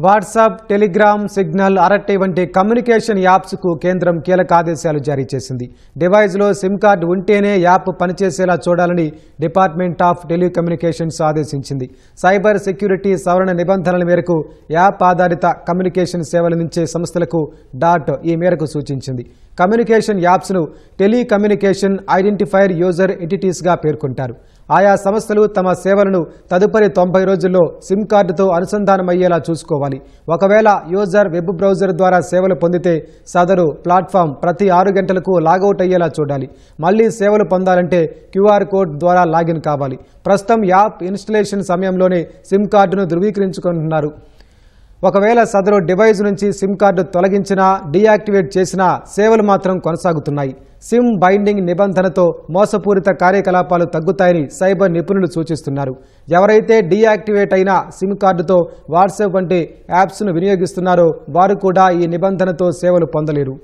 WhatsApp, Telegram, signal, అరట్టి వంటి communication యాప్స్కు కేంద్రం కీలక ఆదేశాలు జారీ చేసింది. డివైజ్లో సిమ్ కార్డు ఉంటేనే యాప్ పనిచేసేలా చూడాలని డిపార్ట్మెంట్ ఆఫ్ టెలికమ్యూనికేషన్స్ ఆదేశించింది. సైబర్ సెక్యూరిటీ సవరణ నిబంధనల మేరకు యాప్ ఆధారిత కమ్యూనికేషన్ సేవలందించే సంస్థలకు డాట్ ఈ మేరకు సూచించింది. కమ్యూనికేషన్ యాప్స్ను టెలికమ్యూనికేషన్ ఐడెంటిఫైర్ యూజర్ ఎంటిటీస్గా పేర్కొంటారు. ఆయా సంస్థలు తమ సేవలను తదుపరి 90 రోజుల్లో సిమ్ కార్డుతో అనుసంధానమయ్యేలా చూసుకోవాలి. ఒకవేళ యూజర్ వెబ్ బ్రౌజర్ ద్వారా సేవలు పొందితే సదరు ప్లాట్ఫామ్ ప్రతి 6 గంటలకు లాగౌట్ అయ్యేలా చూడాలి. మళ్లీ సేవలు పొందాలంటే క్యూఆర్ కోడ్ ద్వారా లాగిన్ కావాలి. ప్రస్తుతం యాప్ ఇన్స్టలేషన్ సమయంలోనే సిమ్ కార్డును ధృవీకరించుకుంటున్నారు. ఒకవేళ సదరు డివైజ్ నుంచి సిమ్ కార్డు తొలగించినా, డీయాక్టివేట్ చేసినా సేవలు మాత్రం కొనసాగుతున్నాయి. సిమ్ బైండింగ్ నిబంధనతో మోసపూరిత కార్యకలాపాలు తగ్గుతాయని సైబర్ నిపుణులు సూచిస్తున్నారు. ఎవరైతే డీయాక్టివేట్ అయిన సిమ్ కార్డుతో వాట్సాప్ వంటి యాప్స్ను వినియోగిస్తున్నారో వారు కూడా ఈ నిబంధనతో సేవలు పొందలేరు.